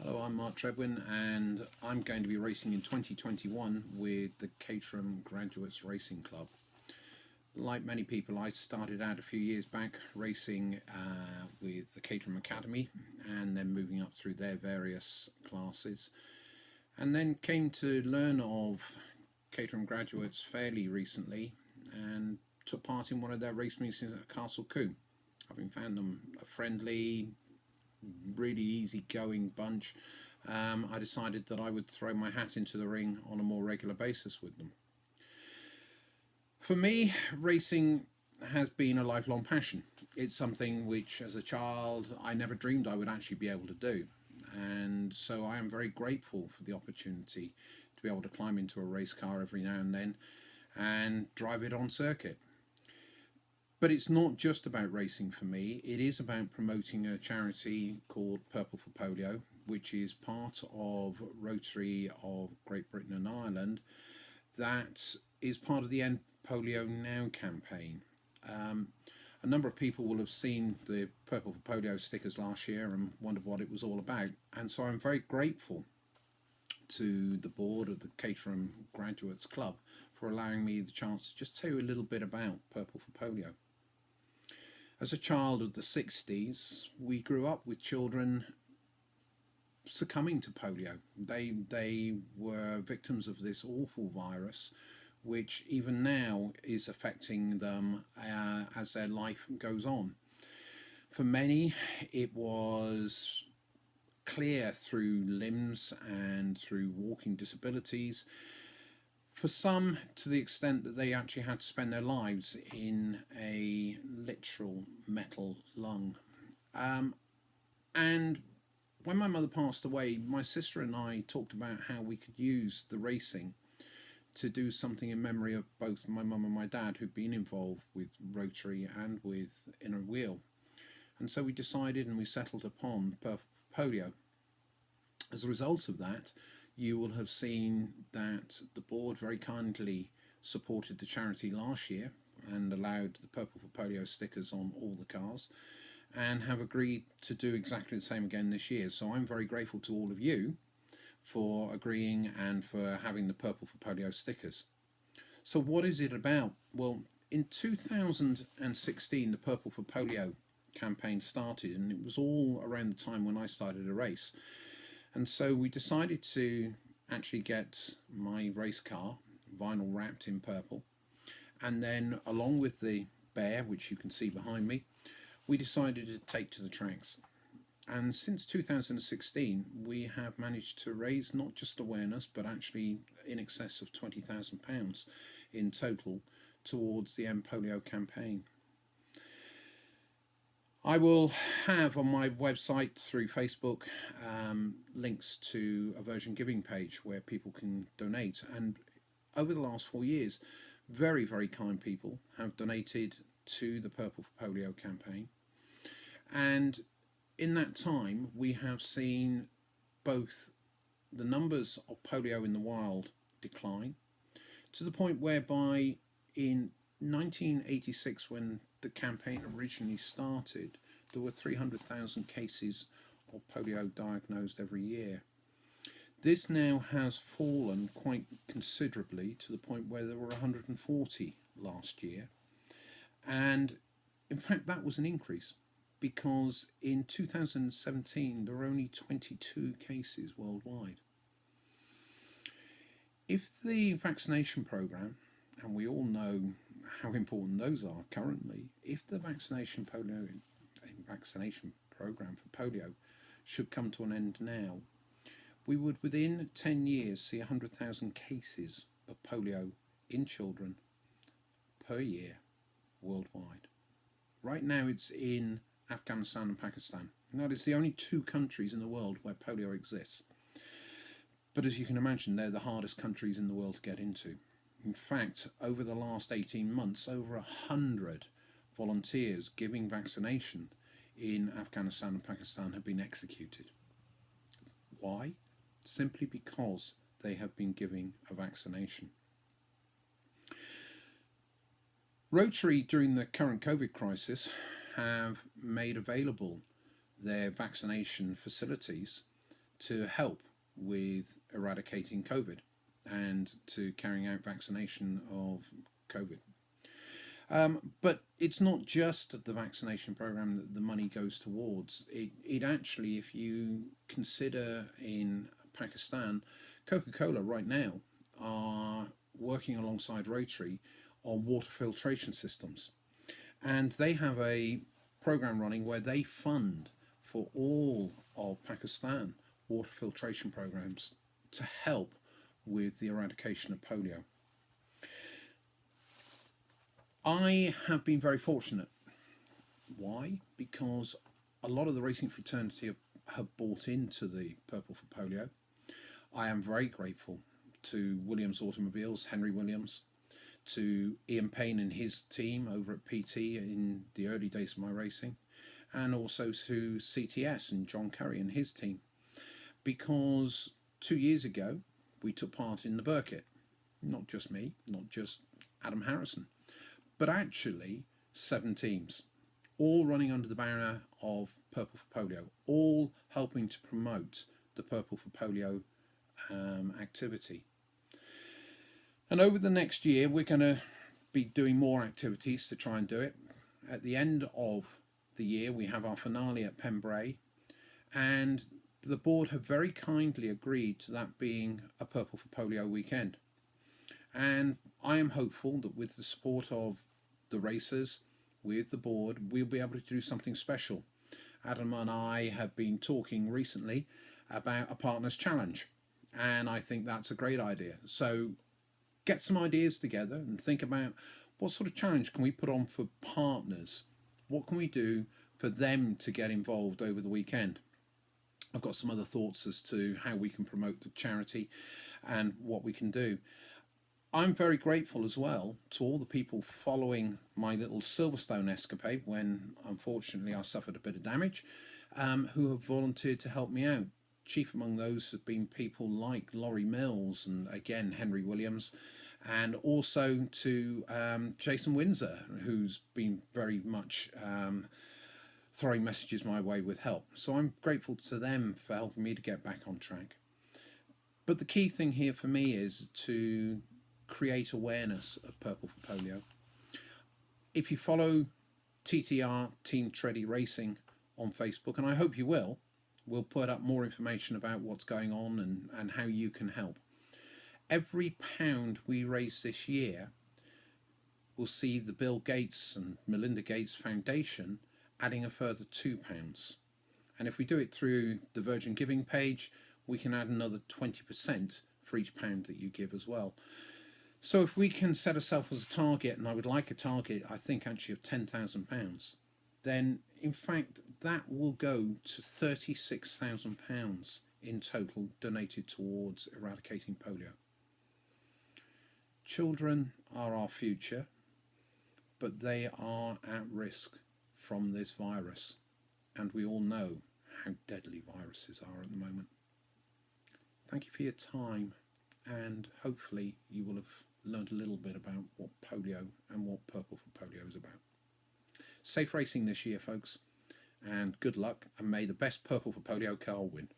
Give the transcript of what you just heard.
Hello, I'm Mark Tredwin and I'm going to be racing in 2021 with the Caterham Graduates Racing Club. Like many people, I started out a few years back racing with the Caterham Academy and then moving up through their various classes, and then came to learn of Caterham Graduates fairly recently and took part in one of their race meetings at Castle Combe. Having found them a friendly, really easy-going bunch, I decided that I would throw my hat into the ring on a more regular basis with them. For me, racing has been a lifelong passion. It's something which, as a child, I never dreamed I would actually be able to do. And so I am very grateful for the opportunity to be able to climb into a race car every now and then and drive it on circuit. But it's not just about racing for me. It is about promoting a charity called Purple for Polio, which is part of Rotary of Great Britain and Ireland, that is part of the End Polio Now campaign. A number of people will have seen the Purple for Polio stickers last year and wondered what it was all about. And so I'm very grateful to the board of the Caterham Graduates Club for allowing me the chance to just tell you a little bit about Purple for Polio. As a child of the 60s, we grew up with children succumbing to polio. They were victims of this awful virus, which even now is affecting them as their life goes on. For many, it was clear through limbs and through walking disabilities. For some, to the extent that they actually had to spend their lives in a literal metal lung. And when my mother passed away, my sister and I talked about how we could use the racing to do something in memory of both my mum and my dad, who'd been involved with Rotary and with Inner Wheel. And so we decided and we settled upon Purple Polio. As a result of that, you will have seen that the board very kindly supported the charity last year and allowed the Purple for Polio stickers on all the cars, and have agreed to do exactly the same again this year. So I'm very grateful to all of you for agreeing and for having the Purple for Polio stickers. So what is it about? Well, in 2016 the Purple for Polio campaign started, and it was all around the time when I started a race. And so we decided to actually get my race car vinyl wrapped in purple, and then along with the bear, which you can see behind me, we decided to take to the tracks. And since 2016 we have managed to raise not just awareness but actually in excess of £20,000 in total towards the End Polio campaign. I will have on my website through Facebook links to a Virgin Giving page where people can donate, and over the last 4 years very, very kind people have donated to the Purple for Polio campaign, and in that time we have seen both the numbers of polio in the wild decline to the point whereby in 1986, when the campaign originally started, there were 300,000 cases of polio diagnosed every year. This now has fallen quite considerably to the point where there were 140 last year, and in fact that was an increase, because in 2017 there were only 22 cases worldwide. If the vaccination programme, and we all know how important those are currently, if the vaccination programme for polio should come to an end now, we would within 10 years see 100,000 cases of polio in children per year worldwide. Right now it's in Afghanistan and Pakistan. Now, it's the only two countries in the world where polio exists. But as you can imagine, they're the hardest countries in the world to get into. In fact, over the last 18 months, over 100 volunteers giving vaccination in Afghanistan and Pakistan have been executed. Why? Simply because they have been giving a vaccination. Rotary, during the current COVID crisis, have made available their vaccination facilities to help with eradicating COVID and to carrying out vaccination of COVID. But it's not just the vaccination program that the money goes towards. It actually, if you consider in Pakistan, Coca Cola right now are working alongside Rotary on water filtration systems. And they have a program running where they fund for all of Pakistan water filtration programs to help with the eradication of polio. I have been very fortunate. Why? Because a lot of the racing fraternity have bought into the Purple for Polio. I am very grateful to Williams Automobiles, Henry Williams, to Ian Payne and his team over at PT in the early days of my racing, and also to CTS and John Curry and his team, because 2 years ago we took part in the Burkitt. Not just me, not just Adam Harrison, but actually 7 teams, all running under the banner of Purple for Polio, all helping to promote the Purple for Polio activity. And over the next year, we're going to be doing more activities to try and do it. At the end of the year, we have our finale at Pembrey, and the board have very kindly agreed to that being a Purple for Polio weekend. And I am hopeful that with the support of the racers, with the board, we'll be able to do something special. Adam and I have been talking recently about a partners challenge, and I think that's a great idea. So get some ideas together and think about what sort of challenge can we put on for partners? What can we do for them to get involved over the weekend? I've got some other thoughts as to how we can promote the charity and what we can do. I'm very grateful as well to all the people following my little Silverstone escapade when unfortunately I suffered a bit of damage, who have volunteered to help me out. Chief among those have been people like Laurie Mills and again Henry Williams, and also to Jason Windsor, who's been very much throwing messages my way with help. So I'm grateful to them for helping me to get back on track. But the key thing here for me is to create awareness of Purple for Polio. If you follow TTR Team Treddy Racing on Facebook, and I hope you will, we'll put up more information about what's going on and how you can help. Every pound we raise this year will see the Bill Gates and Melinda Gates Foundation adding a further £2. And if we do it through the Virgin Giving page, we can add another 20% for each pound that you give as well. So if we can set ourselves as a target, and I would like a target, I think actually of £10,000, then in fact that will go to £36,000 in total donated towards eradicating polio. Children are our future, but they are at risk from this virus, and we all know how deadly viruses are at the moment. Thank you for your time, and hopefully you will have learned a little bit about what polio and what Purple for Polio is about. Safe racing this year, folks, and good luck, and may the best Purple for Polio car win.